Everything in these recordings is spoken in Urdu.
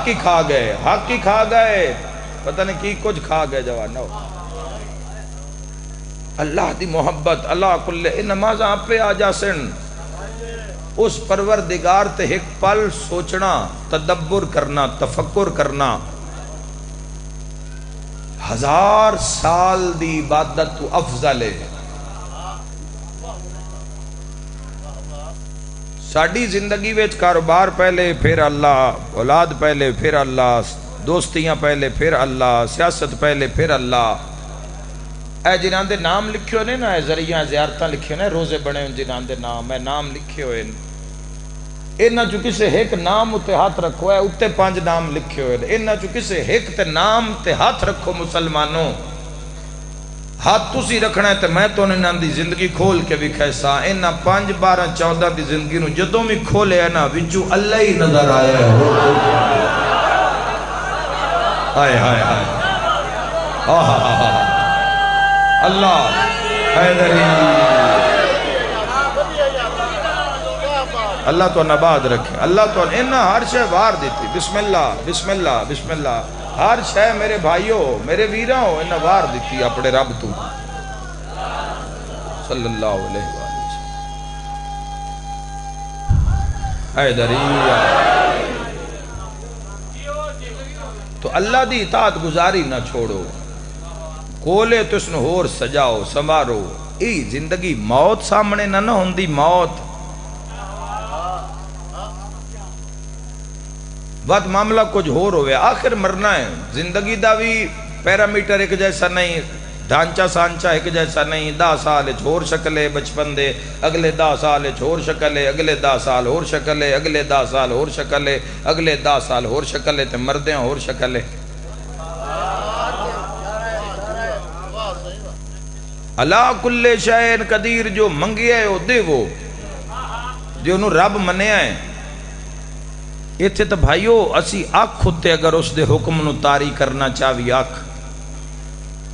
کی کھا گئے، حق کی کھا گئے، پتہ نہیں کی کچھ کھا گئے جوانو۔ اللہ دی محبت اللہ کل نماز آپ پہ آ جا سن، اس پروردگار تے ایک پل سوچنا، تدبر کرنا، تفکر کرنا، 1000 سال دی عبادت تو افضل ہے۔ ساڑی زندگی ویچ کاروبار پہلے پھر اللہ، اولاد پہلے پھر اللہ، دوستیاں پہلے پھر اللہ، سیاست پہلے پھر اللہ۔ اے جنہاں دے نام لکھے ہوئے نا، اے ذریعہ زیارتاں لکھے ہوئے نا، روزے بنے ہوئے جنہاں دے نام، اے نام لکھے ہوئے انہاں چو کسے ایک نام اتے ہاتھ رکھو، ہے اتے 5 نام لکھے ہوئے، انہاں چو کسے ایک تے نام تے ہاتھ رکھو مسلمانوں۔ ہاتھ تسی رکھنا ہے تے میں تو انہاں دی زندگی کھول کے بھی کھیسا، انہاں 5 12 14 دی زندگی نو جدوں بھی کھولے ہے نا وچوں اللہ ہی نظر آیا ہے۔ ہائے ہائے ہائے اللہ حیدری، اللہ تو نباد رکھے، اللہ تو انہاں ہر شے وار دیتی، بسم اللہ بسم اللہ بسم اللہ، ہر شے میرے بھائیوں میرے ویراں ہو انہاں وار دیتی اپنے رب تو صلی اللہ علیہ وآلہ حیدری۔ تو اللہ دی اطاعت گزاری نہ چھوڑو، کولے تو اس نے ہور سجاؤ سمارو، ای زندگی موت سامنے نہ ہوندی، موت وقت معاملہ کچھ ہور ہوئے، آخر مرنا ہے۔ زندگی دا بھی پیرامیٹر ایک جیسا نہیں، ڈھانچہ سانچہ ایک جیسا نہیں، 10 سال چھوڑ شکلے بچپن دے، اگلے 10 سال چھوڑ شکلے، اگلے 10 سال ہور شکلے، اگلے 10 سال ہور شکلے، اگلے 10 سال ہور شکلے تے مردیاں ہور شکلے۔ اللہ کل شئین قدیر، جو منگیا ہے وہ دے، وہ جو انہوں رب منیا ہے۔ ایتھے تو بھائیو اسی آنکھ ہوتے اگر اس دے حکم نو تاری کرنا چاہوی، آنکھ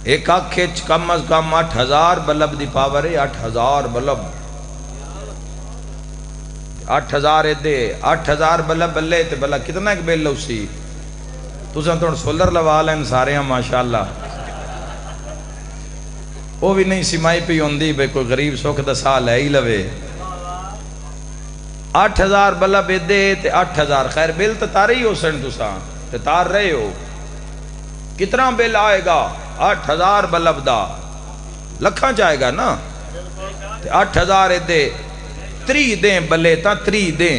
ایک آنکھ کم از کم 8000 بلب دی پاور ہے، 8000 بلب، 8000 دے 8000 بلب بلے تے بلا کتنا ایک بیل لو سی، تُساں تو سولر لوا لیں سارے ہیں ماشاءاللہ، وہ بھی نہیں سمائی پہ ہوندی بے کوئی غریب سوکھ 10 سال ہے ہی لوے۔ 8000 بلب دے تے 8000 خیر بل تو تارے ہی ہو سن، تُساں تے تار رہے ہو، کتنا بل آئے گا 8000 بلب دا، لکھاں جائے گا نا، 8000 دے 3 دیں بلے تا 3 دیں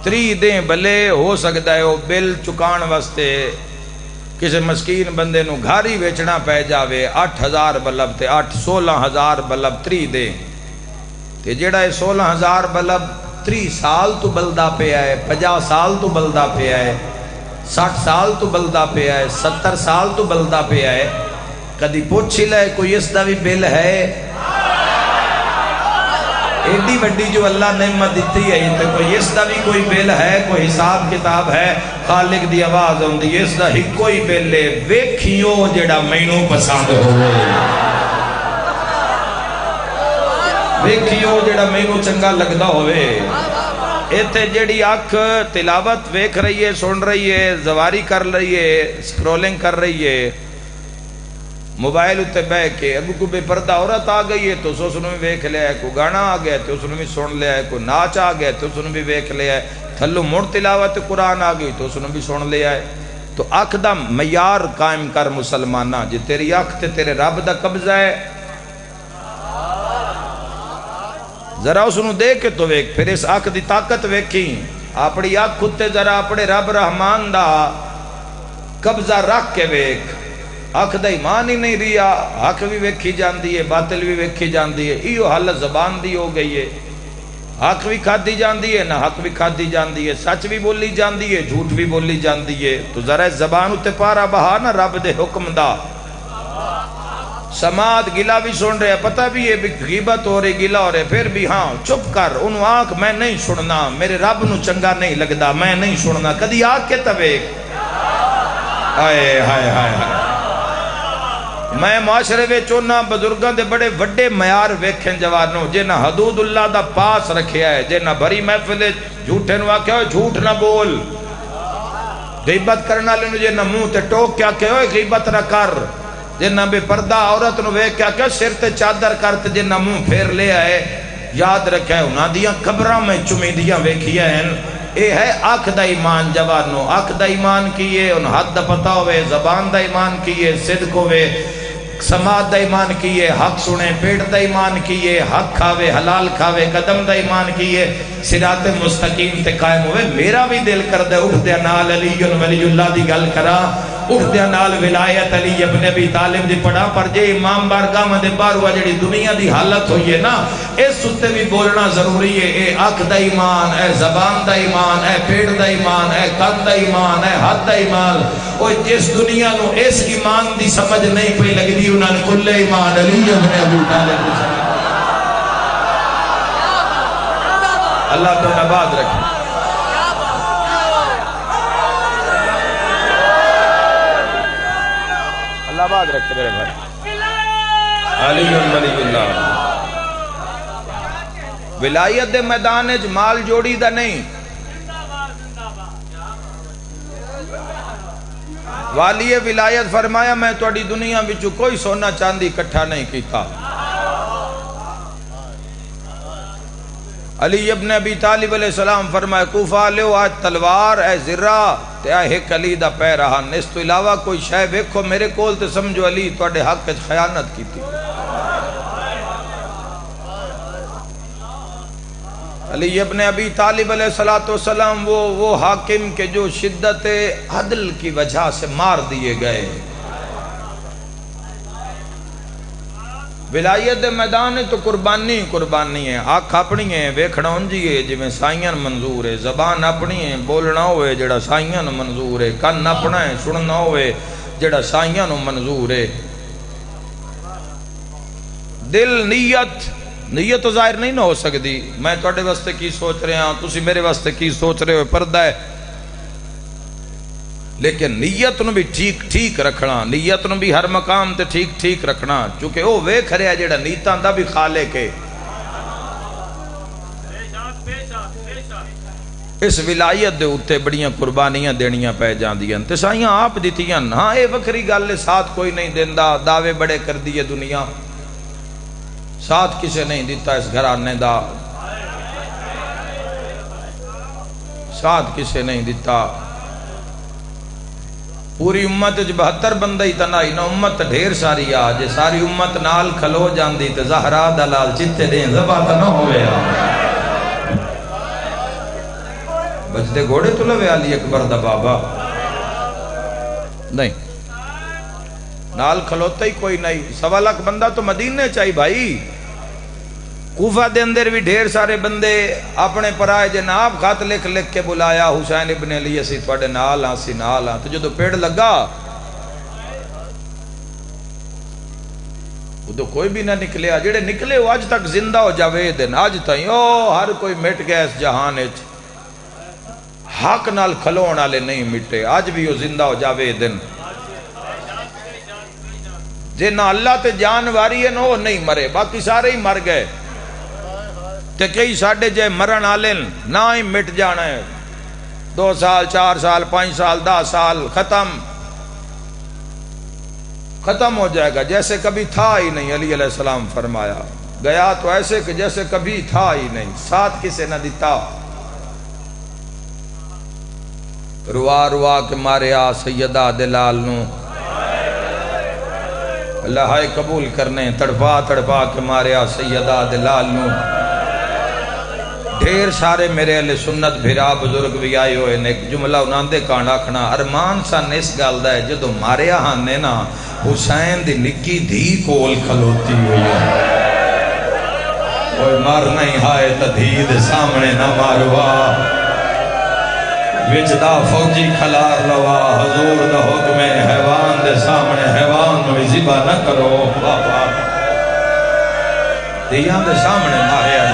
3 دیں بلے ہو سکتا ہے وہ بل چکان واسطے کسی مسکین بندے نو گھاری ویچنا پہ جاوے، 8000 بلب تے 16000 بلب 3 دیں تے جیڑا ہے 16000 بلب 3 سال تو بلدہ پہ آئے، 50 سال تو بلدہ پہ آئے، 60 سال تو بلدہ پہ آئے، 70 سال تو بلدہ پہ آئے، کدی پوچھ لے کوئی اس دا بھی بل ہے؟ ایڈی وڈی جو اللہ نعمت دیتی ہے تو کوئی اس دا بھی کوئی بل ہے، کوئی حساب کتاب ہے؟ خالق دی آواز ہوندی اس دا ہی کوئی بل ہے، ویکھیو جیڑا مینوں پسند ہوئے، ویکھیو جیڑا مینوں چنگا لگدا ہوئے۔ ایتھے جیڑی آنکھ تلاوت ویکھ رہی ہے، سن رہی ہے، زواری کر رہی ہے، سکرولنگ کر رہی ہے، موبائل اتے بے کے اگو کو بے پردہ عورت آ گئی ہے تو اس نے بھی ویکھ لیا ہے، کوئی گانا آ گیا تو اس نے بھی سن لیا ہے، کوئی ناچ آ گیا تو اس نے بھی ویکھ لیا ہے، تھلو مڑ تلاوت قرآن آ گئی تو اس نے بھی سن لیا ہے۔ تو آنکھ دا معیار قائم کر مسلمانہ، جی تیری آنکھ تے تیرے رب دا قبضہ ہے، ذرا اس نے دے کے تو ویکھ، پھر اس آنکھ دی طاقت ویکھی، اپنی آنکھ کھتے ذرا اپنے رب رحمان دا قبضہ رکھ کے ویکھ۔ آنکھ دا ایمان ہی نہیں رہا، حق بھی ویکھی جاندی ہے، باطل بھی ویکھی جاندی ہے، ایو حالت زبان دی ہو گئی ہے، حق بھی کھا دی جاندی ہے، نہ حق بھی کھا دی جاندی ہے، سچ بھی بولی جاندی ہے، جھوٹ بھی بولی جاندی ہے۔ تو ذرا زبان اتے پارا بہا نا رب دے حکم دا، سماعت گلہ بھی سن رہے، پتہ بھی ہے غیبت ہو رہی، گلہ ہو رہے، پھر بھی ہاں چپ کر، انہوں آنکھ میں نہیں سننا، میرے رب نو چنگا نہیں لگدا، میں نہیں سننا، کدی آنکھ کے تویک، ہائے ہائے ہائے ہائے میں معاشرے وچ انہاں بزرگاں دے بڑے وڈے معیار ویکھن جوانوں جنہاں حدود اللہ دا پاس رکھیا ہے، جنہاں بھری محفل جھوٹے نو آکھیا ہوئے جھوٹ نہ بول، غیبت کرنا لینو جنہاں منہ تے ٹوک کیا کہ ہوئے غیبت نہ کر، جنہاں بے پردہ عورت نو ویکھ کیا کہ سر تے چادر کرتے جنہاں منہ پھیر لے آئے، یاد رکھے انہاں دیاں قبراں میں چمیدیاں ویکھیا ہیں۔ اے ہے آنکھ دا ایمان جوانو، آنکھ دا ایمان کیے ان حد دا پتہ ہوئے، زبان دا ایمان کیے صدق ہوئے، سماعت دا ایمان کیے حق سنے، پیٹ دا ایمان کیے حق کھاوے حلال کھاوے، قدم دا ایمان کیے صراط مستقیم تے قائم ہوئے۔ میرا بھی دل کر دے اٹھ دیا نال علی ولی اللہ دی گل کرا، اٹھ دیا نال ولایت علی ابن ابی طالب دی پڑھا، پر جے امام بارگاہ دے باہر جڑی دنیا دی حالت ہوئی ہے نا، اس ستے بھی بولنا ضروری ہے۔ اے آنکھ دا ایمان، اے زبان دا ایمان، اے پیٹ دا ایمان، اے کان دا ایمان، اے ہاتھ دا ایمان، وہ جس دنیا نو اس ایمان دی سمجھ نہیں پہ لگ دی انہاں نے کل ایمان علی ابن ابی طالب دی سمجھ۔ اللہ تو آباد رکھے۔ اللہ آباد رکھے میرے بھائی۔ علی ولی اللہ ولایت دے میدان وچ مال جوڑی دا نہیں، والی ولایت فرمایا میں تواڈی دنیا وچوں کوئی سونا چاندی اکٹھا نہیں کیتا۔ علی ابن ابی طالب علیہ السلام فرمایا کوفہ لیو آج تلوار اے زرہ تے آج ایک علی دا پہ رہا، اس تو علاوہ کوئی شے ویکھو میرے کول تے سمجھو علی تواڈے حق وچ خیانت کیتی۔ علی ابن ابی طالب علیہ السلام وہ حاکم کے جو شدت عدل کی وجہ سے مار دیے گئے۔ ولایت میدان تو قربانی ہے، آنکھ اپنی ہے ویکھنا انجی ہے جی میں سائیاں منظور ہے، زبان اپنی ہے بولنا ہوئے جڑا سائیاں منظور ہے، کن اپنا ہے سننا ہوئے جڑا سائیاں منظور ہے۔ دل نیت تو ظاہر نہیں نہ ہو سکتی، میں توڑے واسطے کی سوچ رہے ہیں تسی میرے واسطے کی سوچ رہے ہو پردہ ہے، لیکن نیت نو بھی ٹھیک رکھنا، نیت نو بھی ہر مقام تے ٹھیک رکھنا، چونکہ وہ ویکھ رہا جڑا نیتاں دا بھی خالق ہے۔ اس ولایت دے اتے بڑیاں قربانیاں دینیاں پہ جاندیاں تے سائیاں آپ دیتیاں، ہاں اے وکری گل ساتھ کوئی نہیں دیندا، دعوے بڑے کر دیے دنیا، ساتھ کسے نہیں دیتا اس گھرانے دا، ساتھ کسے نہیں دیتا۔ پوری امت 72 بندہ ہی تنائی نہ امت ڈھیر ساری آجے، ساری امت نال کھلو جاندی تے زہرا دلال چتے دیں زبا تا نہ ہوئے بجدے گھوڑے تو لوے علی اکبر دا بابا نہیں، نال کھلوتا ہی کوئی نہیں۔ 1.25 لاکھ بندہ تو مدینے چاہی بھائی، کوفہ دے اندر بھی ڈھیر سارے بندے اپنے پرائے جناب خط لکھ کے بلایا حسین ابن علی اسی تواڈے نال ہاں سی نال ہاں، تو جدو پیڑ لگا ادو کوئی بھی نہ نکلیا، جڑے نکلے وہ آج تک زندہ ہو جاوید ہیں، آج تائیں ہر کوئی مٹ گیا اس جہان وچ، حق نال کھلون والے نہیں مٹے، آج بھی وہ زندہ ہو جاوید ہیں۔ جے نہ اللہ تے جان واری ہے وہ نہیں مرے، باقی سارے ہی مر گئے، تے کئی ساڑھے جے مرن آلن نہ ہی مٹ جانا ہے، 2 سال 4 سال 5 سال 10 سال ختم ہو جائے گا، جیسے کبھی تھا ہی نہیں۔ علی علیہ السلام فرمایا گیا تو ایسے کہ جیسے کبھی تھا ہی نہیں، ساتھ کسے نہ دیتا، روا کے ماریا سیدہ دلال نو، اللہ قبول کرنے تڑپا کے ماریا سیدہ دلال نو۔ ڈھیر سارے میرے اہل سنت بھیرا بزرگ بھی آئے ہوئے نے، ایک جملہ انہاں دے کانڈا کھنا ارمان سن اس گل دا ہے جدو ماریا ہاں نے نا حسین دی نکی دھی کول کھلوتی ہوئی ہے، کوئی مر نہیں ہائے تدھی دے سامنے نہ ماروا، وچ دا فوجی کھلار لوا، حضور دا حکم حیوان دے سامنے حیوان نو ذبح نہ کرو، بابا دیاں دے سامنے ماریا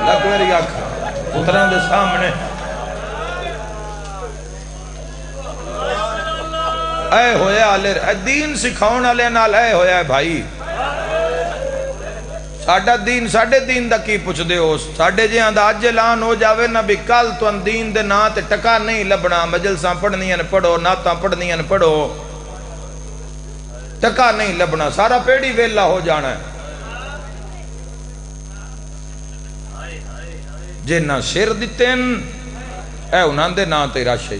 لگ میری آنکھ پتران دے سامنے۔ اے ہویا لے دین سکھاؤن والے نال اے ہویا ہے بھائی ساڈا دین ساڈے دین دا کی پوچھ دے ہو ساڈے جے آندا اج اعلان ہو جاوے نا بھی کل تو دین دے نا تے ٹکا نہیں لبنا مجلساں پڑھنیاں پڑھو نعتاں پڑھنیاں پڑھو ٹکا نہیں لبنا سارا پیڑی ویلا ہو جانا ہے جے نہ سر دتین اے انہاں دے نا تے راشی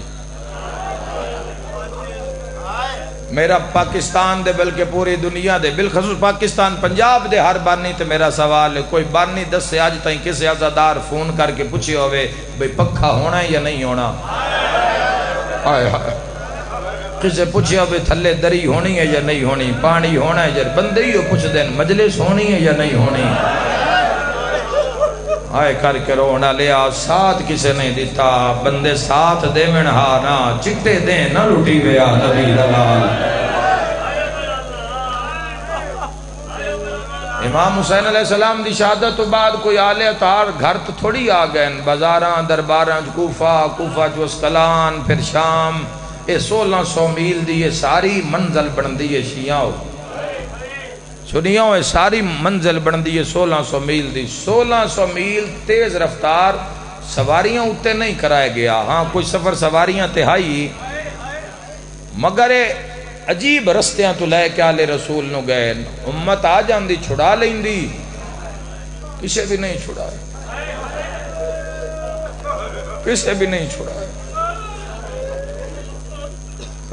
میرا پاکستان دے بلکہ پوری دنیا دے بالخصوص پاکستان پنجاب دے ہر بانی تے میرا سوال ہے کوئی بانی دس سے آج تائیں کسی عزادار فون کر کے پوچھے ہوئے بھئی پکھا ہونا ہے یا نہیں ہونا آئے آئے کسے پوچھے ہوئے تھلے دری ہونی ہے یا نہیں ہونی پانی ہونا ہے یا بندے ہی ہو پوچھ دیں مجلس ہونی ہے یا نہیں ہونی آئے کر کے رونا لیا ساتھ کسے نہیں دیتا بندے ساتھ دے من ہانا چکتے دیں نہ لٹی ویا نبی دلال امام حسین علیہ السلام دی شہادت تو بعد کوئی آلے اتار گھر تو تھوڑی آگئے بازاراں درباراں کوفہ جو اسکلان پھر شام اے 1600 میل دی یہ ساری منزل بن دی ہے شیعہ سنیاں ہوئے ساری منزل بن دی ہے 1600 میل دی 1600 میل تیز رفتار سواریاں اتے نہیں کرائے گیا ہاں کچھ سفر سواریاں تہائی مگر عجیب رستیاں تو لے کے آلے رسول نو گئے امت آ جان دی چھڑا لیں دی کسے بھی نہیں چھڑا کسے بھی نہیں چھڑا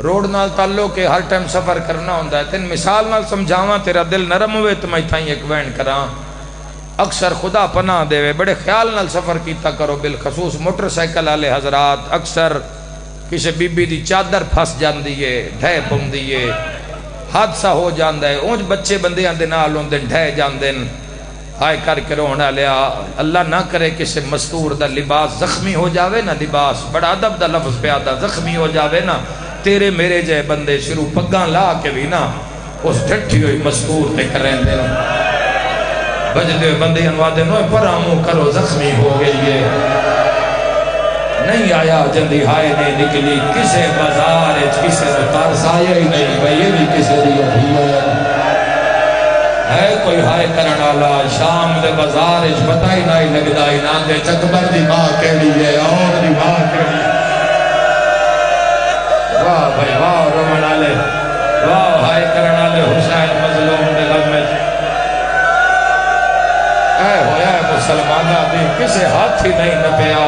روڈ نال تعلق کے ہر ٹائم سفر کرنا ہوندہ ہے تین مثال نال سمجھاواں تیرا دل نرم ہوئے تو میں تھائیں ایک وین کراں اکثر خدا پناہ دے وے بڑے خیال نال سفر کیتا کرو بالخصوص موٹر سائیکل آلے حضرات اکثر کسی بی بی دی چادر پھس جان دیئے ڈھے پن دیئے حادثہ ہو جان دے اونج بچے بندیاں دے نال ہوندے ڈھے جان دیں آئے کر کے رونا لیا اللہ نہ کرے کسی مستور دا لباس زخمی ہو جاوے نا لباس بڑا ادب دا لفظ پہ آتا زخمی ہو جاوے نا تیرے میرے جائے بندے شروع پگاں لا کے بھی نا اس ڈھٹھی ہوئی مستور تے کریں دے بجدے ہوئے بندے انوادے نوے پرامو کرو زخمی ہو گئی ہے نہیں آیا جلدی ہائے نہیں نکلی کسے بازار کسے ترس آیا ہی نہیں بھئی یہ بھی کسے دیا ہے کوئی ہائے کرن آلا شام دے بازار پتہ ہی نہیں لگدا ہی نہ دے چکبر دی ماں کے لیے اور دی ماں کے لیے واہ بھائی واہ رومن آلے واہ ہائے کرن آلے حسین مظلوم دے غم میں اے ہویا ہے مسلمانہ دی کسے ہاتھ ہی نہیں نپیا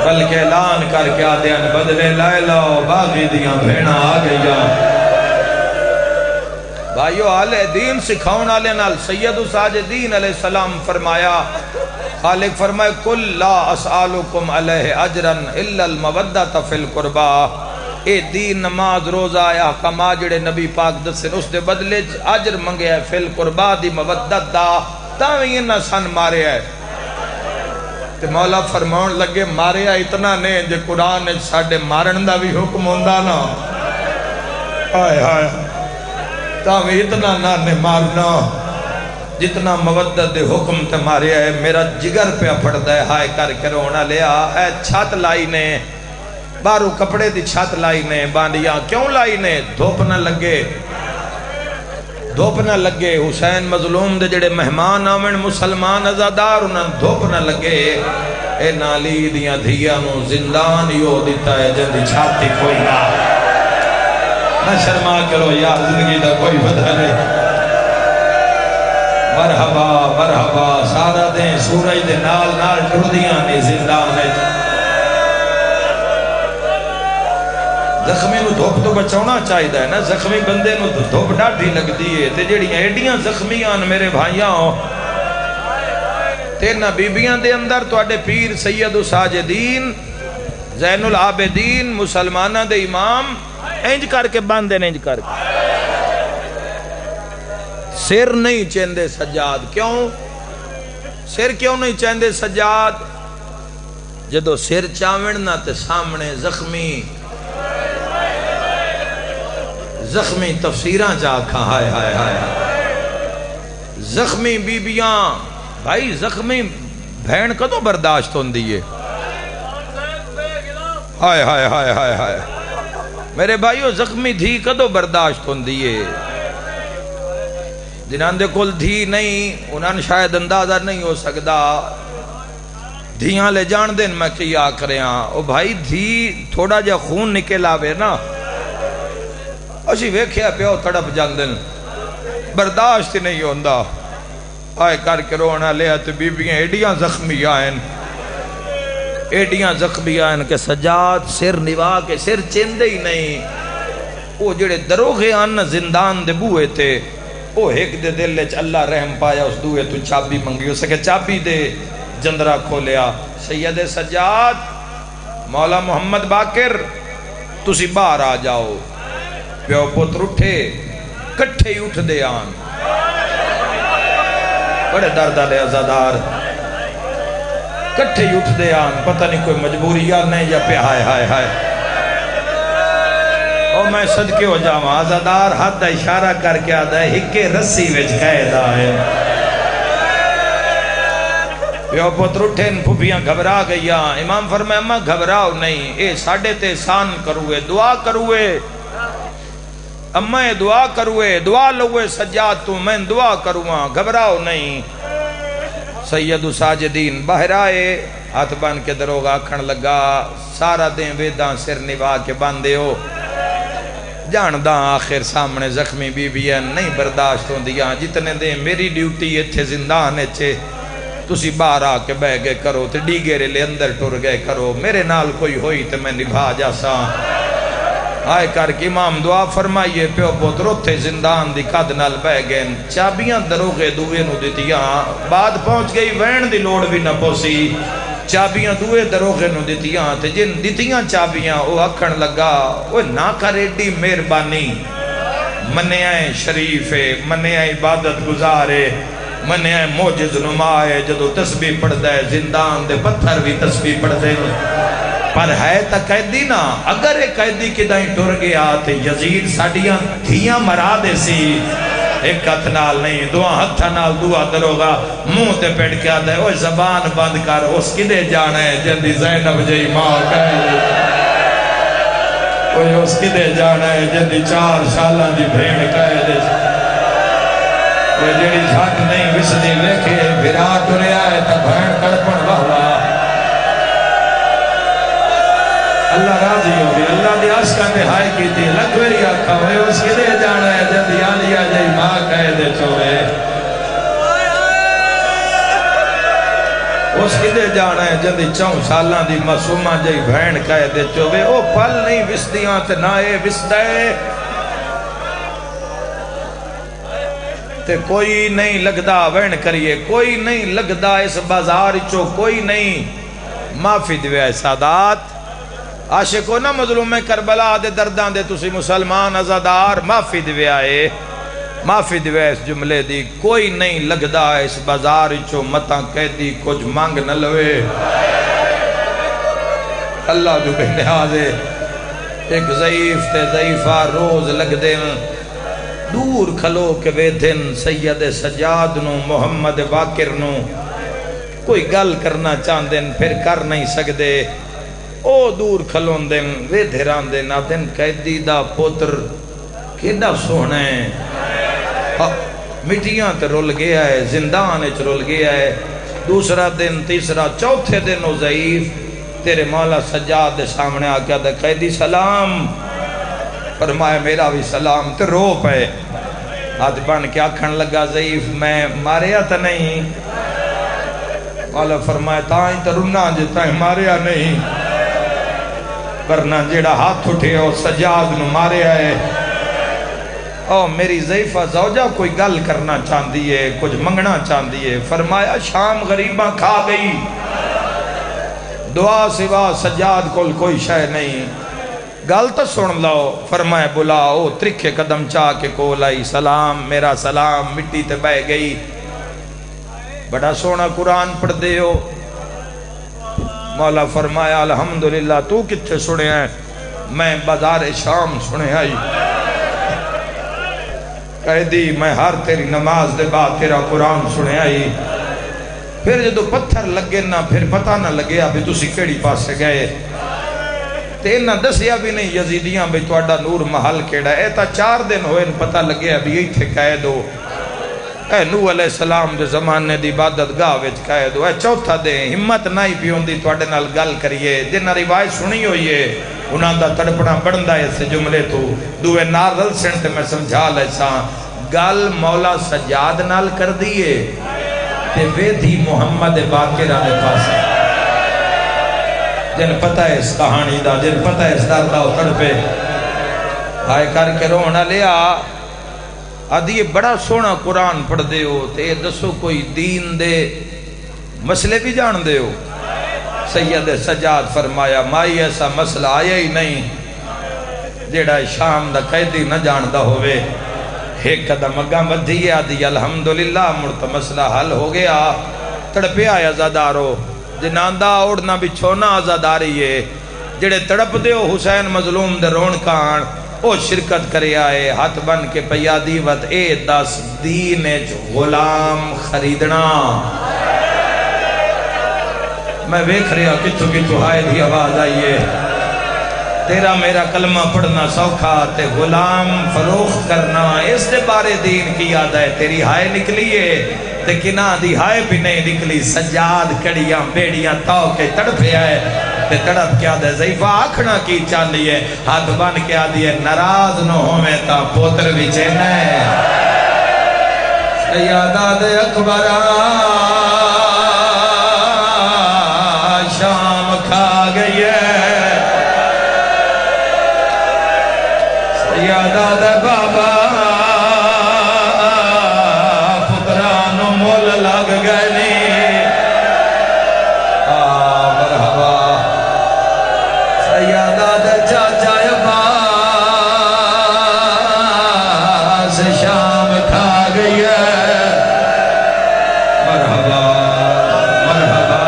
بلکہ اعلان کر کے آدھیان بدلے لائے لاؤ باغی دیاں بھینا آ گئیا بھائیو آلے دین سکھاؤن آلے نال سید ساجدین علیہ السلام فرمایا خالق فرمائے کل لا اسآلکم علیہ اجرن الا المودت فی القربہ اے دین نماز روزہ احکامہ جڑے نبی پاک دسن اس دے بدلے اجر منگے ہے فی القربہ دی مودت دا تاویں نہ سن مارے ہے تے مولا فرماؤن لگے مارے ہے اتنا نے جے قرآن ساڑھے مارن دا بھی حکم ہوندہ نا آئے آئے تاویں اتنا نہ مارنا جتنا مودت دے حکم تے مارے ہے میرا جگر پہ پڑھتا ہے ہائے کر کے رونا لیا اے چھت لائی نے بارو کپڑے دی چھت لائی نے باندیاں کیوں لائی نے دھوپ نہ لگے حسین مظلوم دے جڑے مہمان آمن مسلمان ازادار انہاں دھوپ نہ لگے اے نالی دیاں دھیاں نو زندان یو دیتا ہے جن دی چھاتی کوئی نہ شرما کرو یا زندگی دا کوئی بدہ نہیں مرحبا مرحبا سارا دیں سورج دے نال نال ٹردیاں نے زندان ہے زخمی نو دھوپ تو بچاؤنا چاہی دا ہے نا زخمی بندے نو دھوپ ڈاٹھی لگ دیئے تے جڑی ایڈیاں زخمیاں میرے بھائیاں ہو تیرنا بیبیاں دے اندر تو اڈے پیر سید ساجدین زین العابدین مسلمانہ دے امام انج کر کے باندے نے انج کر کے سر نہیں چیندے سجاد کیوں سر کیوں نہیں چیندے سجاد جدو سر چاوڑنا تے سامنے زخمی تفسیران چاکھا ہائے ہائے ہائے زخمی بیبیاں بھائی زخمی بھین کدو برداشت ہون دیئے ہائے ہائے ہائے ہائے ہائے میرے بھائیو زخمی دھی کدو برداشت ہوندی ہے؟ جنہاں دے کول دھی نہیں انہاں شاید اندازہ نہیں ہو سکدا دھیاں لے جان دین میں کیا کریاں او بھائی دھی تھوڑا جا خون نکل آوے نا اسی ویکھیا پیو تڑپ جاندن برداشت نہیں ہوندا آئے کر کے رونا لیا تو بیبیاں ایڈیاں زخمی آئین ایڈیاں زخمی آئین کہ سجاد سر نوا کے سر چندے ہی نہیں وہ جڑے دروغے آن زندان دے بوئے تھے وہ ایک دے دل لے اللہ رحم پایا اس دوئے تو چابی منگی اس کے چابی دے جندرہ کھولیا سید سجاد مولا محمد باقر تسی باہر آ جاؤ پیو پتر اٹھے کٹھے ہی اٹھ دے آن بڑے دردہ دے عزادار کٹھے ہی اٹھ دے آن پتہ نہیں کوئی مجبوری یا نہیں یا پہ ہائے ہائے ہائے اور میں صدقے ہو جاؤں عزادار ہاتھ دا اشارہ کر کے آدھا ہے ہکے رسی وچ قید آئے پیو پتر اٹھیں پھوپیاں گھبرا گئیاں امام فرمائے اماں گھبراؤ نہیں اے ساڑھے تے احسان کروئے دعا کروئے اماں دعا کروئے دعا لوئے سجاد تو میں دعا کروئے گھبراؤ نہیں سید ساجدین باہر آئے ہاتھ بان کے دروغ آکھن لگا سارا دیں ویدان سر نوا کے باندے ہو جانداں آخر سامنے زخمی بی بی ہیں نہیں برداشت ہوں دیا جتنے دیں میری ڈیوٹی اتھے زندان اچھے تسی باہر آ کے بہ گئے کرو تے ڈیگیرے لے اندر ٹر گئے کرو میرے نال کوئی ہوئی تے میں نبھا جاسا آئے کر کے امام دعا فرمائیے پیو پترو تھے زندان دی قد نال بہ گئے چابیاں دروغے دوئے نو دیتیاں بعد پہنچ گئی وین دی لوڑ بھی نہ پوسی چابیاں دوئے دروغے نو دیتیاں تے جن دیتیاں چابیاں او اکھن لگا وہ نہ کر ایڈی مہربانی منے آئے شریفے منے آئے عبادت گزارے منے آئے موجز نمائے جدو تسبیح پڑھ دے زندان دے پتھر بھی تسبیح پڑھ دے پر ہے تا قیدی نا اگر ایک قیدی کدائیں ٹر گیا تے یزید ساڑیاں دھیاں مرا دے سی ایک ہتھ نال نہیں دعا ہتھ نال دعا دروگا منہ تے پیڑ کیا دے اوہ زبان بند کر اس کدے جانا ہے جندی زینب جئی ماں کہے اوہ اس کدے جانا ہے جندی 4 سالہ دی بھیڑ کہے دے وہ جڑی جھاک نہیں وسدی لیکھے بھرا ٹرے آئے تا بھین کڑپن بہلا اللہ راضی ہوگی اللہ دی عشقہ نہائی کی تھی لکھوری آکھا ہوئے اس کے لئے جانا ہے جدی آلیا جائی ماں کہے دے چھوئے اس کے لئے جانا ہے جدی 4 سالان دی معصومہ جائی بھین کہے دے چھوئے او پل نہیں وسدیاں تے نائے وسدے تے کوئی نہیں لگدا وین کریے کوئی نہیں لگدا اس بازار چو کوئی نہیں معافی دوے سادات عاشقو نہ مظلوم کربلا دے دردان دے تسی مسلمان عزادار معافی دوے آئے معافی دوے اس جملے دی کوئی نہیں لگدا اس بازار چو متاں قیدی کچھ مانگ نہ لوے اللہ جو بے لحاظے ایک ضعیف تے ضعیفہ روز لگ دے دور کھلو کے ویدھن سید سجاد نو محمد باقر نو کوئی گل کرنا چاندن پھر کر نہیں سکدے او دور کھلون دن ویدھران دن آدھن قیدی دا پوتر کیڑا سونا ہے مٹیاں تے رول گیا ہے زندان اچ رول گیا ہے دوسرا دن تیسرا چوتھے دن او ضعیف تیرے مولا سجاد دے سامنے آکیا دے قیدی سلام فرمایا میرا بھی سلام تے رو پہ ہاتھ بان کے آکھن لگا ضعیف میں ماریا تا نہیں مولا فرمایا تائیں تا رنا جتائیں ماریا نہیں ورنہ جیڑا ہاتھ اٹھے اور سجاد نو ماریا ہے او میری ضعیفہ زوجہ کوئی گل کرنا چاندی ہے کچھ منگنا چاندی ہے فرمایا شام غریباں کھا گئی دعا سوا سجاد کول کوئی شے نہیں گل تو سن لو فرمائے بلاؤ ترکھے قدم چاہ کے کول آئی سلام میرا سلام مٹی تے بہ گئی بڑا سونا قرآن پڑھ دے ہو مولا فرمایا الحمدللہ تو کتھے سنے ہیں میں بازار شام سنے آئی قیدی میں ہر تیری نماز دے بعد تیرا قرآن سنے آئی پھر جدو پتھر لگے نا پھر پتہ نہ لگے ابھی تسی کیڑی پاس سے گئے تے نہ دسیا بھی نہیں یزیدیاں بھی تواڈا نور محل کیڑا ہے. تا 4 دن ہوئے پتہ لگیا بھی ایتھے قید ہو. اے نوح علیہ السلام دے زمانے دی عبادت گاہ وچ قید ہو. اے چوتھا دے ہمت نہیں پیوندی تواڈے نال گل کریے. جنہاں روایت سنی ہوئی ہے انہاں دا تڑپنا بڑھدا ہے اس جملے تو. دوے نال رل سن تے میں سمجھا لیساں. گل مولا سجاد نال کر دیئے تے ویدھی محمد باقر آنے پاس. جن پتہ ہے اس کہانی دا، جن پتہ ہے اس دردہ اتر پہ آئے کر کے رونا لیا. آدھی بڑا سونا قرآن پڑھ دے ہو تے دسو کوئی دین دے مسئلے بھی جان دے ہو. سید سجاد فرمایا مائی ایسا مسئلہ آیا ہی نہیں جیڑا شام دا قیدی نہ جاندہ ہوئے. ایک قدم اگاں بدھی آدھی الحمدللہ مرتا مسئلہ حل ہو گیا. تڑپے آیا زادارو جناندہ اوڑنا بچھونا آزاداری ہے. جڑے تڑپ دے ہو حسین مظلوم دے رون کان او شرکت کرے آئے. ہاتھ بن کے پیادی وط اے 10 دین غلام خریدنا. میں ویکھ رہا کتھو کتھو آئے دی آواز آئیے. تیرا میرا کلمہ پڑھنا سوکھا تے غلام فروخت کرنا اس دے بارے دین کی یاد ہے. تیری ہائے نکلی ہے تے کناں دی ہائے بھی نہیں نکلی. سجاد کڑیاں بیڑیاں تاؤ کے تڑپے آئے تے تڑپ کیا دے ضعیفہ آکھنا کی چالیے. ہاتھ بن کے آدھی ہے ناراض نہ ہوئے تا پوتر بھی چینے. سیادات اکبر شام کھا گئی ہے. سیادات بابا پتران مول لگ گئے. مرحبا سیادات چاچا عباس شام کھا گئی ہے. مرحبا مرحبا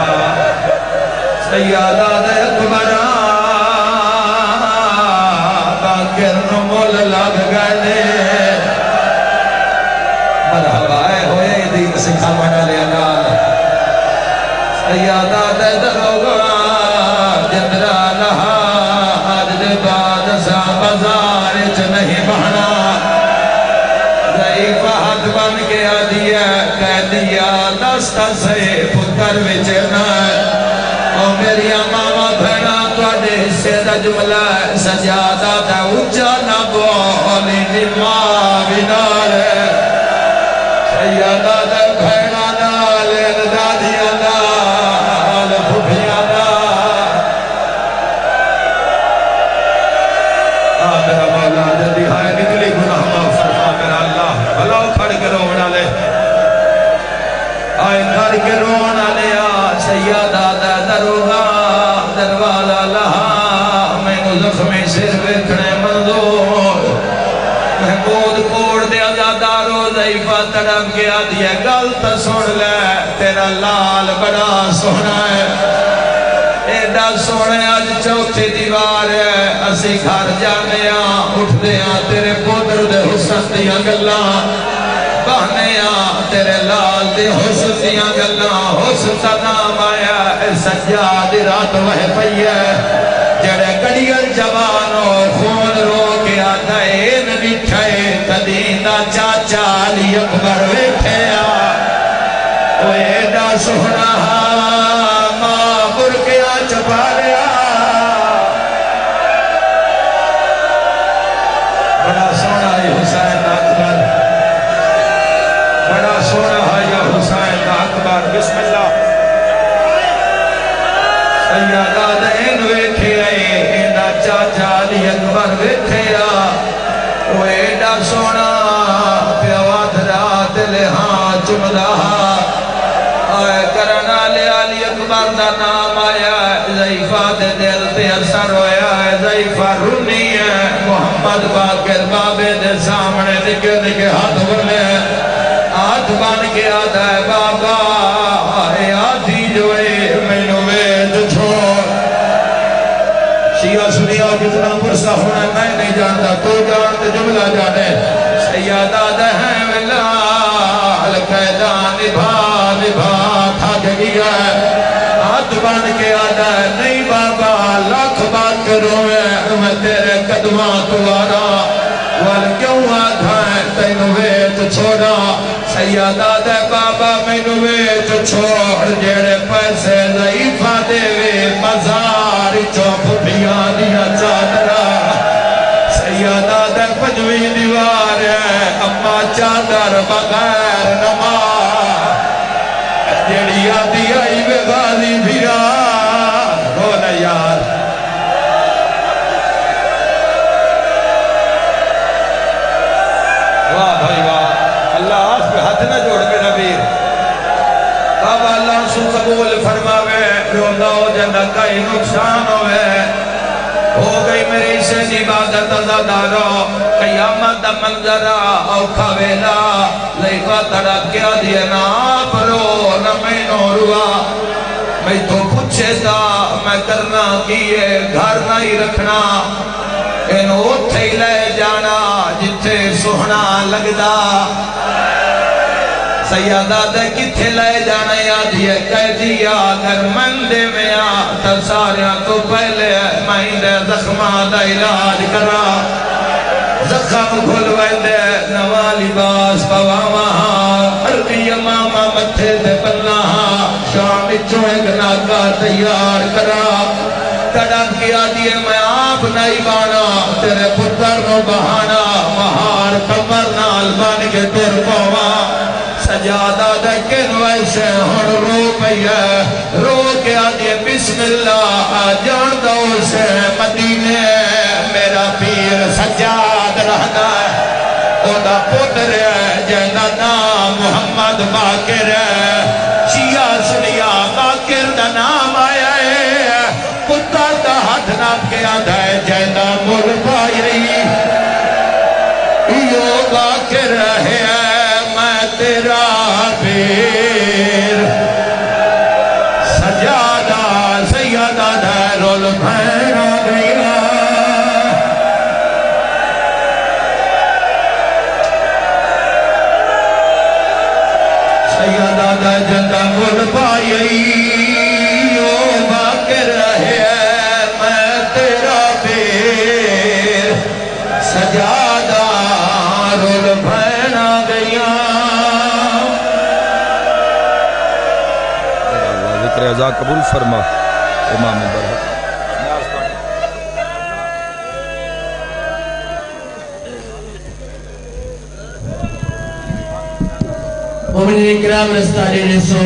سیادات اکبر باقر مول لگ گئے. مرحبا اے ہوئے دین سکھا منا لیا نال. سیادات دروگا جنرال حاج دے بعد سا بازار چ نہیں بہنا. ضعیف ہاتھ بن کے آدھی ہے کہہ دیا دستا سے پتر وچنا. او میری ماما بھینا توڑے حصے دا جملہ سجادہ دا اچھا نہ بولی نماں بنال. سیادہ دا بھینا نال دادیا نال پھوپیا نال. میرا مولا جدی ہائے نکلی گناہ معاف فرما میرا اللہ. بھلاؤ کھڑ کے رونا لے آئے کھڑ کے رونا لیا. سیادہ دا دروگا دروالا لہا میں نو زخمی سر ویکھنے منظور. محمود کوڑ دے آزادارو ضعیفہ تڑپ گیا دیا غلط سن لے تیرا لال بڑا سونا ہے. ایڈا سونے آج چوتھی دیوار ہے. اسی گھر جانے اٹھ دیا تیرے پودر دے حسن دیا گلاں بہنے تیرے لال دے حسن دیا گلاں. حسن تا نام آیا سجاد رات وہ پئی ہے. جڑے کڑیل جوانو خون رو کے آتا ہے نبی کھائے تدینہ چاچا علی اکبر ویٹھے او ایڈا سہنا ماں برکیا چپا لیا. بڑا سونا ہے حسین اکبر. بڑا سونا ہے یا حسین اکبر. بسم اللہ. سیادہ دین ویٹھے آئے ایڈا چاچا علی اکبر ویٹھے او ایڈا سونا پیوات رات لہاں چمدہ آئے کرنا لے علی اکبر دا نام آیا. ضعیفہ دے دل تے اثر ہویا ہے. ضعیفہ رونی ہے. محمد باقر بابے دے سامنے نکے نکے ہاتھ بلے ہاتھ بن کے آدھا ہے بابا اے آدھی جو ہے میں نو وید چھوڑ. شیعہ سنیا کتنا پرسہ ہونا میں نہیں جانتا تو جانتے جملہ جانے. سیادہ دہن ولال قیدان نبھا نبھا تھک گیا ہے. ہاتھ بن کے آدھا ہے نہیں بابا لاکھ بات کرو جاواں دوارا ول کیوں آدھا ہے تینوں ویت چھوڑا سیدہ دے بابا مینوں ویت چھوڑ جڑے پیسے ضعیفہ دے وے مزار چوپ بھیاں دیا چادرہ سیدہ دے پنجویں دیوار ہے اما چادر بغیر نماز جڑی آدھی آئی بے غازی بھیا رونا یار واہ بھائی واہ اللہ آس پہ ہاتھ نہ جوڑ میرا ویر بابا اللہ سو قبول فرماوے روندہ ہو جنہ کئی نقصان ہوئے ہو گئی میری سے عبادت ازادارو قیامت منظرہ اوکھا ویلا لیکھا تڑکیا دیئے نا پرو نہ میں نوروا میں تو پوچھے دا میں کرنا کیے گھر نہیں رکھنا ان اوتھے ہی لے جانا جتھے سوہنا لگدا سیادہ دے کتھے لے جانا یاد یہ قیدیا اگر مندے میں آتا ساریاں تو پہلے مہندے زخمہ دا علاج کرا زخم کھل ویندے نوا لباس پوا وہاں حرقی امامہ متھے دے بلنا شام چو ایک ناکا تیار کرا تڑک کیا دیئے میں آپ نہیں بانا تیرے پتر نو بہانا مہار کمر نال بان کے تر پوا سجادہ دکن ویسے ہن رو پیا رو کے آدھے بسم اللہ جان دو سے مدینے میرا پیر سجاد رہنا ہے اوہ پتر ہے جنہ نام محمد باقر ہے شیعہ سنیا باقر دا نام آیا ہے پتر دا ہاتھ نام کے آدھا ہے جنہ مر پائی یو باقر ہے تیرا پیر سجادہ سیدہ دھیرول بھیرا گیا سیدہ دھیر جندہ مل پائی او باقر رہے میں تیرا پیر سجادہ رول بھیرا گیا رضا قبول فرما امام برحق مومنین اکرام رستاری رسو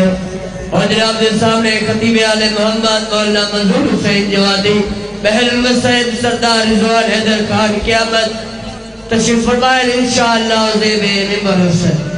اور جناب دے سامنے خطیب آل محمد مولانا منظور حسین جوادی بہل المسید سردار رضوان حیدر خان قیامت تشریف فرمائے انشاءاللہ زیب ممبر حسین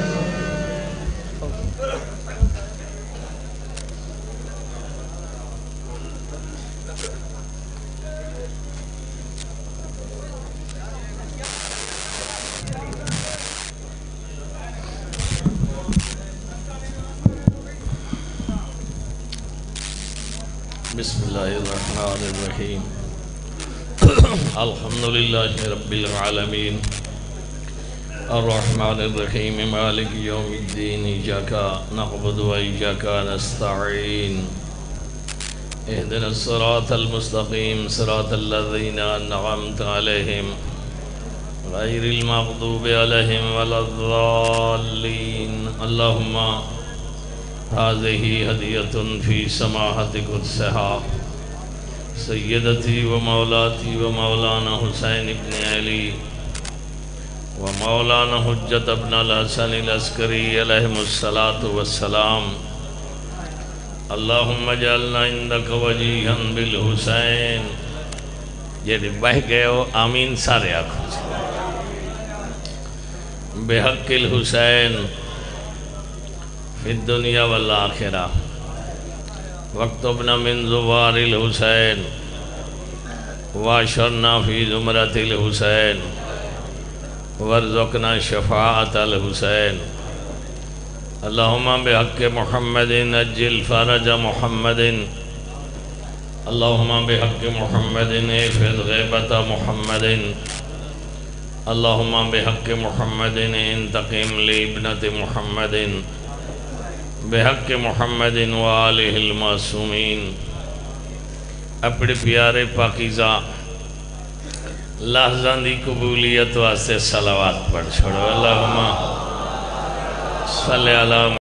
بسم اللہ الرحمن الرحیم الحمدللہ رب العالمین الرحمن الرحیم مالک یوم الدین ایاکا نعبد و ایاکا نستعین اہدنا الصراط المستقیم صراط الذین انعمت علیہم غیر المغضوب علیہم ولا الضالین اللہم هذه هدية في سماحة قدسها سيدتي ومولاتي ومولانا حسين بن علي ومولانا حجة بن الحسن العسكري عليهم الصلاة والسلام اللهم اجعلنا عندك وجيها بالحسين یہ بہ گئے ہو آمین سارے آنکھوں بحق الحسین فی الدنیا والآخرہ واکتبنا من زوار الحسین واشرنا فی زمرت الحسین وارزقنا شفاعت الحسین اللہم بحق محمد اجل فرج محمد اللہم بحق محمد احفظ غیبت محمد اللہم بحق محمد انتقم لابنت محمد بحق محمد وآلہ المعصومین اپنے پیارے پاکیزہ لحظہ دی قبولیت واسطے صلوات پڑھ چھوڑو اللہم صلی اللہ